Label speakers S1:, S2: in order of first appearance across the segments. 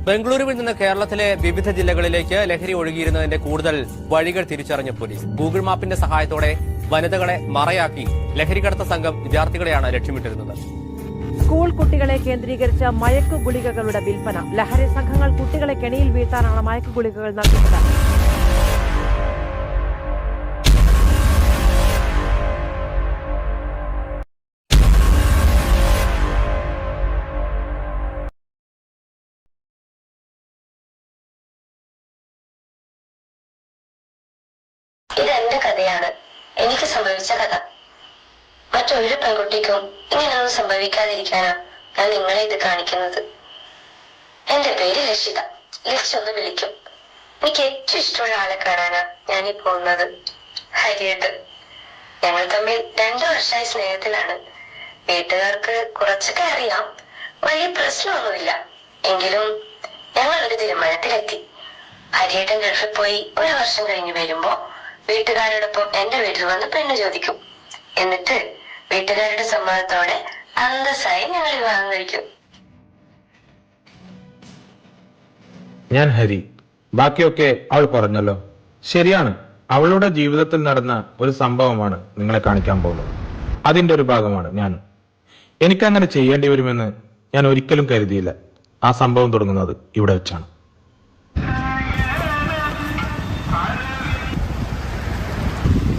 S1: ബംഗളൂരുവിൽ നിന്ന് കേരളത്തിലെ വിവിധ ജില്ലകളിലേക്ക് ലഹരി ഒഴുകിയിരുന്നതിന്റെ കൂടുതൽ വഴികൾ തിരിച്ചറിഞ്ഞ പോലീസ്. ഗൂഗിൾ മാപ്പിന്റെ സഹായത്തോടെ വനിതകളെ മറയാക്കി ലഹരിക്കടത്ത സംഘം വിദ്യാർത്ഥികളെയാണ് ലക്ഷ്യമിട്ടിരുന്നത്.
S2: സ്കൂൾ കുട്ടികളെ കേന്ദ്രീകരിച്ച മയക്കുഗുളികകളുടെ വിൽപ്പന. ലഹരി സംഘങ്ങൾ കുട്ടികളെ കെണിയിൽ വീഴ്ത്താനാണ് മയക്കുഗുളികകൾ നൽകുന്നത്.
S3: ഇതെന്റെ കഥയാണ്, എനിക്ക് സംഭവിച്ച കഥ. മറ്റൊരു പെൺകുട്ടിക്കും ഇങ്ങനെയൊന്നും സംഭവിക്കാതിരിക്കാനാ ഞാൻ നിങ്ങളെ ഇത് കാണിക്കുന്നത്. എന്റെ പേര് ലക്ഷിത. ലക്ഷ്യൊന്ന് വിളിക്കും. എനിക്ക് ഏറ്റവും ഇഷ്ടമുള്ള ആളെ കാണാനാ ഞാനീ പോകുന്നത്, ഹരിയേട്ടൻ. ഞങ്ങൾ തമ്മിൽ 2 വർഷമായി സ്നേഹത്തിലാണ്. വീട്ടുകാർക്ക് കുറച്ചൊക്കെ അറിയാം, വലിയ പ്രശ്നമൊന്നുമില്ല. എങ്കിലും ഞങ്ങൾ ഒരു തീരുമാനത്തിലെത്തി. ഹരിയേട്ടൻ ഗൾഫിൽ പോയി 1 വർഷം കഴിഞ്ഞ് വരുമ്പോ വീട്ടുകാരോടൊപ്പം എന്റെ വീട്ടിൽ വന്ന് പെണ്ണ് ചോദിക്കും. എന്നിട്ട് വീട്ടുകാരുടെ സമ്മതത്തോടെ അന്തസ്സായി ഞങ്ങൾ വിവാഹം കഴിക്കും.
S4: ഞാൻ ഹരി. ബാക്കിയൊക്കെ അവൾ പറഞ്ഞല്ലോ. ശരിയാണ്, അവളുടെ ജീവിതത്തിൽ നടന്ന ഒരു സംഭവമാണ് നിങ്ങളെ കാണിക്കാൻ പോകുന്നത്. അതിന്റെ ഒരു ഭാഗമാണ് ഞാൻ. എനിക്കങ്ങനെ ചെയ്യേണ്ടി വരുമെന്ന് ഞാൻ ഒരിക്കലും കരുതിയില്ല. ആ സംഭവം തുടങ്ങുന്നത് ഇവിടെ വെച്ചാണ്.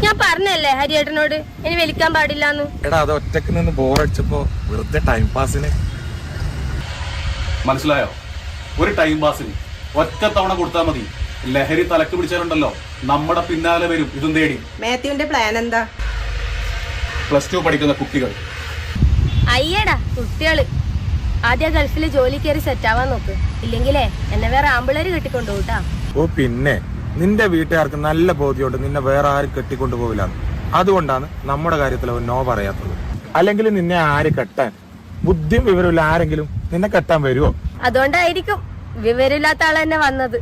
S5: ഞാൻ പറഞ്ഞല്ലേ ഹരിയേട്ടനോട് ഇനി വലിക്കാൻ പാടില്ലാന്ന്.
S6: എടാ, അത് ഒറ്റക്ക് നിന്ന് ബോറടിച്ചപ്പോ വെറുതെ ടൈം പാസിന്.
S7: മനസ്സിലായോ? ഒരു ടൈം പാസിന് ഒറ്റ തവണ കൊടുത്താൽ മതി. ലഹരി തലക്ക് പിടിച്ചാലുണ്ടല്ലോ നമ്മുടെ പിന്നാലെ വരും ഇതും തേടി.
S8: മാത്യുവിന്റെ പ്ലാൻ എന്താ?
S7: +2 പഠിക്കുന്ന കുട്ടികൾ.
S5: അയ്യടാ കുട്ടികള് ആദ്യം ഗൾഫില് ജോലി കയറി സെറ്റ് ആവാൻ നോക്ക്. ഇല്ലെങ്കിലേ എന്നെ വേറെ ആമ്പിളേര് കെട്ടിക്കൊണ്ടുപോട്ടാ.
S4: ഓ പിന്നെ, നിന്റെ വീട്ടുകാർക്ക് നല്ല ബോധ്യമുണ്ട് നിന്നെ വേറെ ആരും കെട്ടിക്കൊണ്ടുപോകില്ല. അതുകൊണ്ടാണ് നമ്മുടെ കാര്യത്തിൽ അവർ നോ പറയാത്തത്. അല്ലെങ്കിൽ നിന്നെ ആര് കെട്ടാൻ? ബുദ്ധിയും വിവരമില്ല ആരെങ്കിലും നിന്നെ കെട്ടാൻ വരുമോ?
S5: അതുകൊണ്ടായിരിക്കും വിവരമില്ലാത്ത ആള് തന്നെ വന്നത്.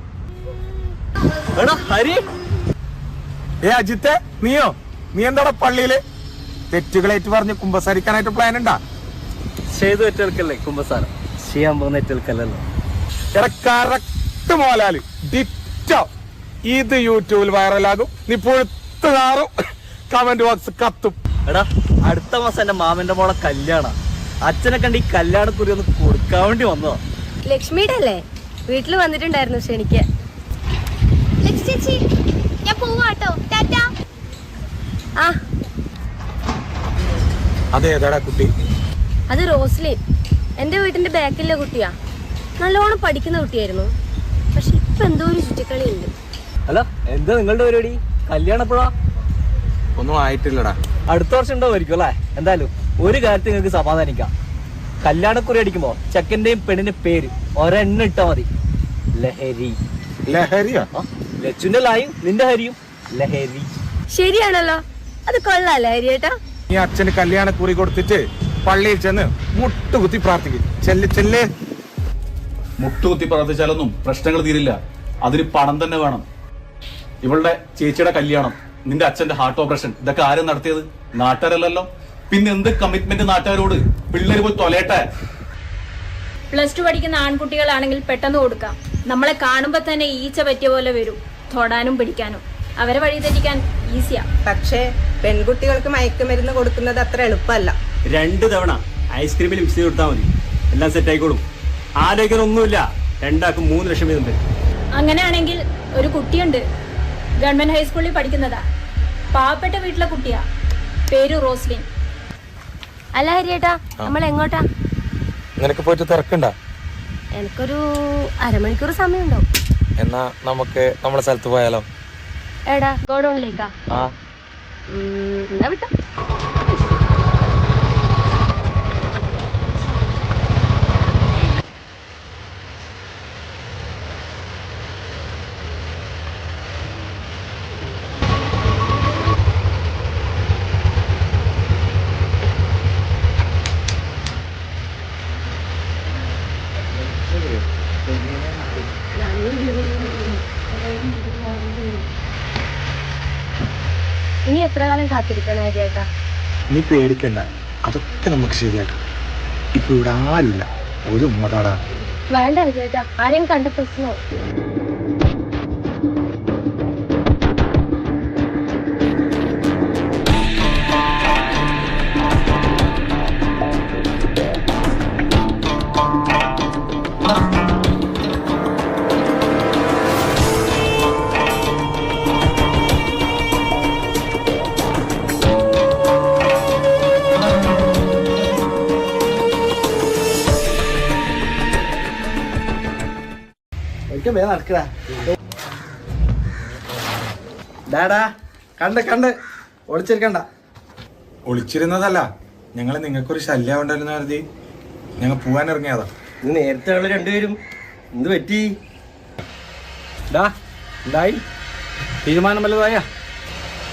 S4: അജിത്തെ, നീയോ? നീ എന്താടാ പള്ളിയില് തെറ്റുകളേറ്റ് പറഞ്ഞ് കുമ്പസാരിക്കാനായിട്ട് പ്ലാൻ ഉണ്ടാ?
S9: ചെയ്തു ഏറ്റെടുക്കല്ലേ കുമ്പസാരം, ചെയ്യാൻ പോകുന്ന ഏറ്റെടുക്കല്ലല്ലോ.
S4: Correct മോലാല് ditto. ഇത് യൂട്യൂബിൽ വൈറലാകും, നീ പൊഴുത്തു നാറും, കമന്റ് ബോക്സ് കത്തും.
S9: എടാ, അടുത്ത മാസം എന്റെ മാമന്റെ മോളെ കല്യാണ. അച്ഛനെ കണ്ട് ഈ കല്യാണക്കുറി ഒന്ന് കൊടുക്കാൻ വേണ്ടി വന്നതാ.
S5: ലക്ഷ്മിയുടെ അല്ലേ? വീട്ടിൽ വന്നിട്ടുണ്ടായിരുന്നു ക്ഷണിക്കാൻ. ചേച്ചി ഞാൻ പോവാട്ടോ, ടാറ്റാ. ആ
S4: അതേതാടാ കുട്ടി?
S5: അത് റോസ്ലിൻ, എന്റെ വീട്ടിന്റെ ബാക്കിലെ കുട്ടിയാ. നല്ലോണം പഠിക്കുന്ന കുട്ടിയായിരുന്നു. പക്ഷെ ഇപ്പൊ എന്തോ ഒരു ചുറ്റിക്കളി ഉണ്ട്.
S9: അല്ല, എന്താ നിങ്ങളുടെ പരിപാടി? കല്യാണം എപ്പോഴാ?
S4: ഒന്നും ആയിട്ടില്ലടാ.
S9: അടുത്ത വർഷം ഉണ്ടാവുമായിരിക്കും അല്ലേ? എന്തായാലും ഒരു കാര്യത്തിൽ നിങ്ങൾക്ക് സമാധാനിക്കാം. കല്യാണക്കുറി അടിക്കുമ്പോ ചെക്കന്റെയും പെണ്ണിന്റെ പേര് ഒരെണ്ണം ഇട്ടാ മതി, ലഹരി.
S4: ലഹരിയാ?
S9: ലച്ചുന്റെ ലായും നിന്റെ ഹരിയും ലഹരി.
S5: ശരിയാണല്ലോ, അത് കൊള്ളാല്ലേ ഹരിയേട്ടാ?
S4: നീ അച്ഛന് കല്യാണക്കുറി കൊടുത്തിട്ട് പള്ളിയിൽ ചെന്ന് മുട്ടുകുത്തി പ്രാർത്ഥിക്കും. ചെല്ല്.
S7: മുട്ടുകുത്തി പ്രാർത്ഥിച്ചാലൊന്നും പ്രശ്നങ്ങൾ തീരില്ല. അതിന് പണം തന്നെ വേണം. ഇവളുടെ ചേച്ചിയുടെ കല്യാണം, നിന്റെ അച്ഛന്റെ ഹാർട്ട് ഓപ്പറേഷൻ, ഇതൊക്കെ ആരും നടത്തിയത്? നാട്ടുകാരല്ലല്ലോ. പിന്നെ എന്ത് കമ്മിറ്റ്മെന്റ് നാട്ടുകാരോട്? പിള്ളേര് പോയി തൊലയട്ടെ.
S10: +2 പഠിക്കുന്ന ആൺകുട്ടികളാണെങ്കിൽ പെട്ടെന്ന് കൊടുക്കാം. നമ്മളെ കാണുമ്പോ തന്നെ ഈച്ച പറ്റിയ പോലെ വരും, തൊടാനും പിടിക്കാനും. അവരെ വഴി തെറ്റിക്കാൻ ഈസിയാ.
S8: പക്ഷേ പെൺകുട്ടികൾക്ക് മയക്കുമരുന്ന് കൊടുക്കുന്നത് അത്ര എളുപ്പമല്ല.
S9: 2 തവണ ഐസ്ക്രീമിൽ മിക്സ് ചെയ്ത് കൊടുത്താൽ മതി, എല്ലാം സെറ്റ് ആയിക്കോളും. ആലോചിക്കാനൊന്നുമില്ല. 2 3 ലക്ഷം വീതം തരും.
S10: അങ്ങനെയാണെങ്കിൽ ഒരു കുട്ടിയുണ്ട്, ഗവൺമെന്റ് ഹൈസ്കൂളിൽ പഠിക്കുന്നതാ. പാവപ്പെട്ട വീട്ടിലെ കുട്ടിയാ, പേര് റോസ്ലിൻ.
S5: അല്ല ഹരിയേട്ടാ, നമ്മൾ എങ്ങോട്ടാ?
S4: നിനക്ക് പോയിട്ട് തിരക്കണ്ട?
S5: എനിക്കൊരു അരമണിക്കൂർ സമയം ഉണ്ടാവും.
S4: എന്നാ നമുക്ക് നമ്മളെ സ്ഥലത്ത് പോയാലോ?
S5: എടാ, ഗോഡൌണിലേക്കാ? എന്നാ വിട്ടോ. ഇനി എത്ര കാലം കാത്തിരിക്കണം ഹരിയേട്ടാ?
S4: നീ പേടിക്കണ്ട, അതൊക്കെ നമുക്ക് ശരിയാക്കാം. ഇപ്പൊ ഇവിടെ ആരില്ല, ഒരു ഉമ്മതാടാ.
S5: വേണ്ട ചേട്ടാ, ആരെയും കണ്ട പ്രശ്നമോ?
S6: ഡാടാ കണ്ട് കണ്ട് ഒളിച്ചിരിക്കണ്ട.
S4: ഒളിച്ചിരുന്നതല്ല, ഞങ്ങള് നിങ്ങൾക്കൊരു ശല്യം ഉണ്ടായിരുന്ന കരുതി ഞങ്ങൾ പോവാൻ ഇറങ്ങിയതാ.
S9: ഇന്ന് നേരത്തെ ഉള്ള രണ്ടുപേരും എന്ത് പറ്റി?
S6: എന്തായി? തീരുമാനം വല്ലതായ?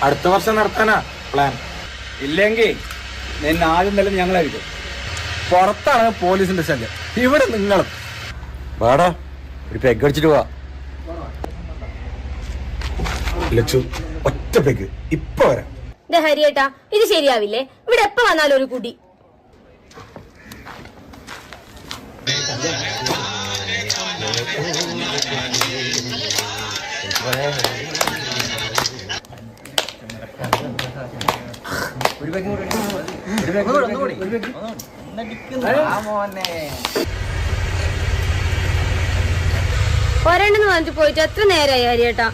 S4: അടുത്ത വർഷം നടത്താനാ പ്ലാൻ.
S6: ഇല്ലെങ്കിൽ നിന്നെ ആദ്യം തന്നെ ഞങ്ങളായിരിക്കും. പുറത്താണ് പോലീസിന്റെ ശല്യം, ഇവിടെ നിങ്ങളും.
S9: വാടാ, ഒരു പെഗ് അടിച്ചിട്ട് പോവാ.
S4: ലച്ചു, ഒറ്റ പെഗ് ഇപ്പൊ വരാം.
S5: ഹരിയേട്ടാ, ഇത് ശരിയാവില്ലേ? ഇവിടെ എപ്പോ വന്നാലും ഒരു കുടി. ഒരെണ്ണെന്ന് പറഞ്ഞിട്ട് പോയിട്ട് എത്ര നേരമായി ഹരിയേട്ടാ?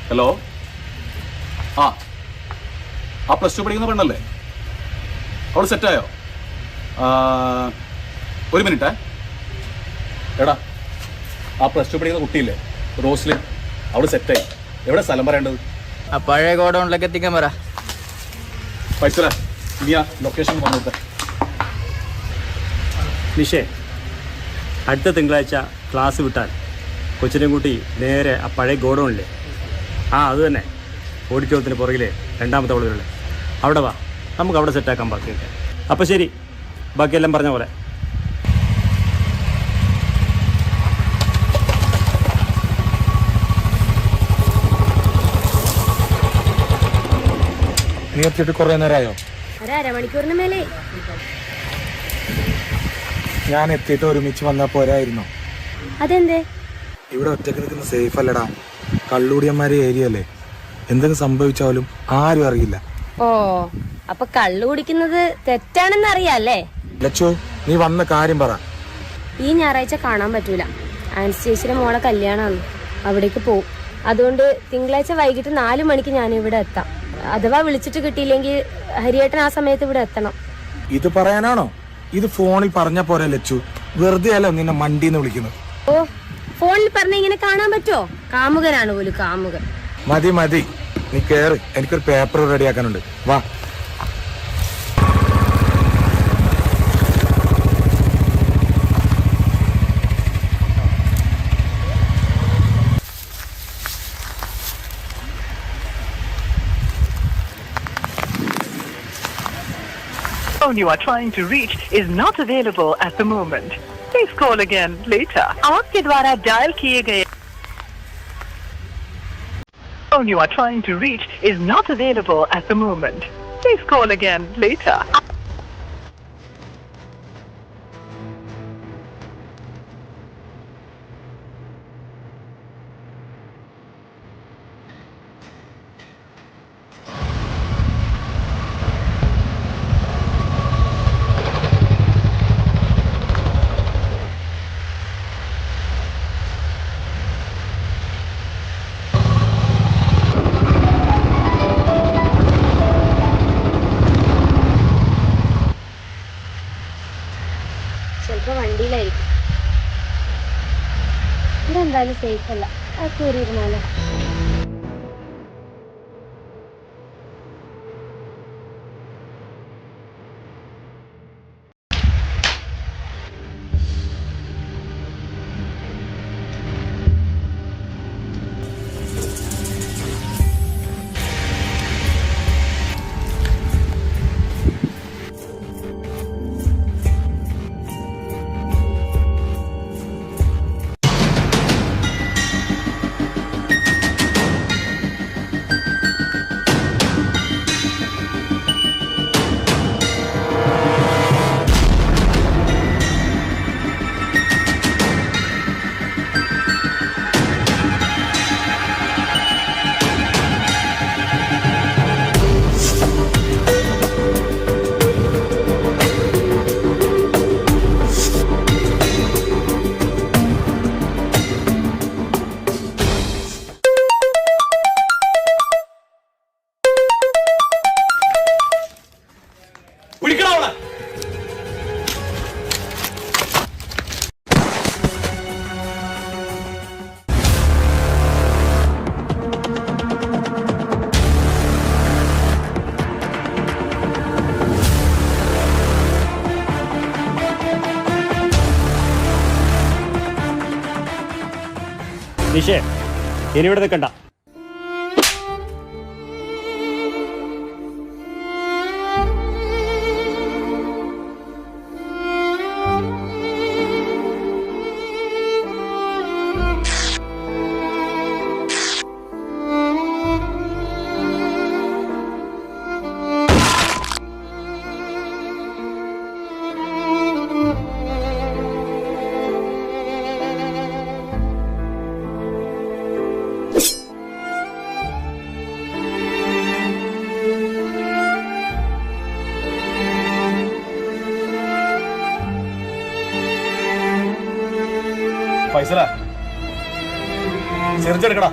S7: ഹലോ, ആ പ്ലസ് ടു പഠിക്കുന്ന പെണ്ണല്ലേ? അവൾ സെറ്റായോ? ഒരു മിനിറ്റേ. എടാ, ആ പ്ലസ് ടു പഠിക്കുന്ന കുട്ടിയില്ലേ, റോസ്ലിൻ, അവൾ സെറ്റായി. എവിടെ സ്ഥലം പറയേണ്ടത്?
S9: ആ പഴയ ഗോഡൗണിലേക്ക് എത്തിക്കാൻ പറ.
S7: പൈസ ഇനി ആ ലൊക്കേഷൻ വന്നിട്ട്.
S11: നിഷേ, അടുത്ത തിങ്കളാഴ്ച ക്ലാസ് വിട്ടാൽ കൊച്ചിനെ കൂട്ടി നേരെ ആ പഴയ ഗോഡൗണില്ലേ, അത് തന്നെ, ഓഡിറ്റോറിയത്തിന് പുറകിലെ രണ്ടാമത്തെ വളവിലുള്ള അവിടെ വാ. നമുക്ക് അവിടെ സെറ്റാക്കാൻ ബാക്കിയൊക്കെ. അപ്പോൾ ശരി, ബാക്കിയെല്ലാം പറഞ്ഞ പോലെ.
S4: നീ എത്തിയിട്ട് കുറെ നേരമായോ?
S5: ഒരമണിക്കൂറിന് മേലെ.
S4: ഞാൻ എത്തിയിട്ട് ഒരുമിച്ച് വന്നാ പോരായിരുന്നോ?
S5: അതെന്തേ?
S4: ഇവിടെ ഒറ്റക്ക് നിൽക്കുന്ന സേഫ് അല്ലടാ. കള്ളുടിയന്മാരെ ഏരിയ അല്ലേ, എന്തെങ്കിലും സംഭവിച്ചാലും ആരും അറിയില്ല.
S5: ഓ, അപ്പൊ കള്ളു കുടിക്കുന്നത് തെറ്റാണെന്ന് അറിയാല്ലേ?
S4: ലച്ചു, നീ വന്ന കാര്യം പറ.
S5: ഈ ഞായറാഴ്ച കാണാൻ പറ്റൂല, ആൻസ്റ്റേച്ചിയുടെ മോളെ കല്യാണമാണ്, അവിടേക്ക് പോവും. അതുകൊണ്ട് തിങ്കളാഴ്ച വൈകിട്ട് 4 മണിക്ക് ഞാൻ ഇവിടെ എത്താം. അഥവാ വിളിച്ചിട്ട് കിട്ടിയില്ലെങ്കിൽ ഹരിയേട്ടൻ ആ സമയത്ത് ഇവിടെ എത്തണം.
S4: ഇത് പറയാനാണോ? ഇത് ഫോണിൽ പറഞ്ഞ പോരെ ലച്ചു, വെറുതെ അല്ല നിന്നെ മണ്ടീന്ന് വിളിക്കുന്നത്.
S5: ഓ, ഫോണിൽ പറഞ്ഞ ഇങ്ങനെ കാണാൻ പറ്റുമോ? കാമുകനാണ് പോലും, കാമുകൻ.
S4: മതി മതി, നീ കേറ്, എനിക്കൊരു പേപ്പർ റെഡിയാക്കാനുണ്ട്. വാ.
S12: The phone you are trying to reach is not available at the moment. Please call again later. आपके द्वारा डायल किए गए phone you are trying to reach is not available at the moment. Please call again later.
S5: ചിലപ്പോ വണ്ടിയിലായിരിക്കും. ഇതെന്തായാലും safe അല്ല, അത് കയറിയിരുന്നാലോ.
S11: നിഷേ, ഇനി ഇവിടെ നിൽക്കണ്ട.
S7: ഫൈസല, ചെറുച്ചെടുക്കടാ.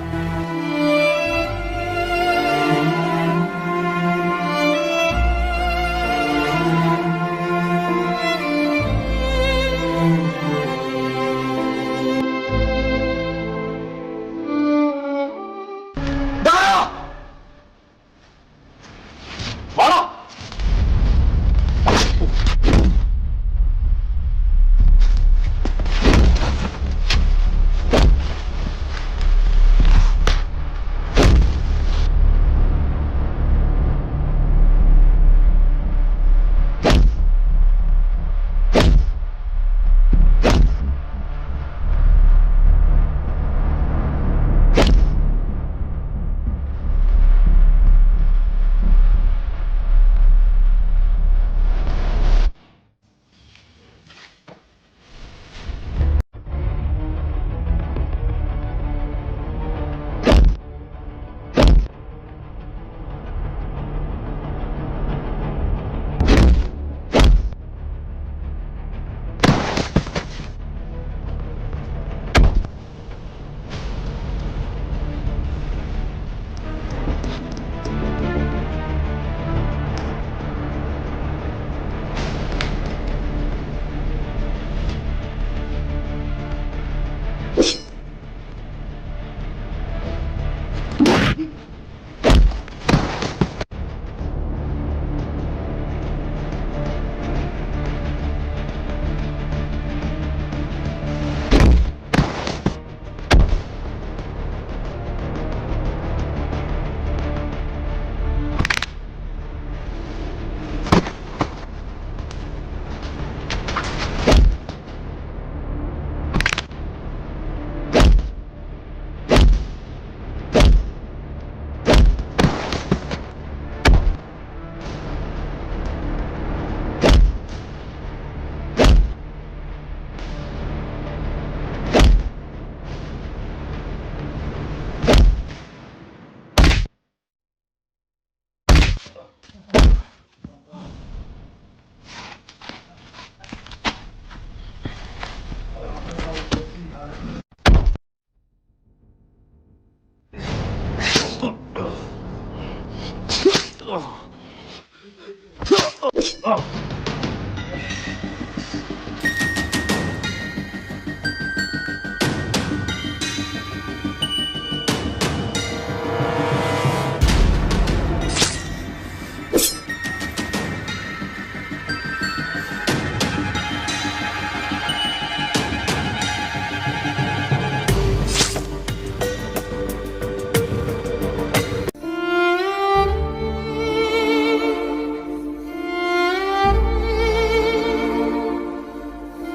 S7: Oh.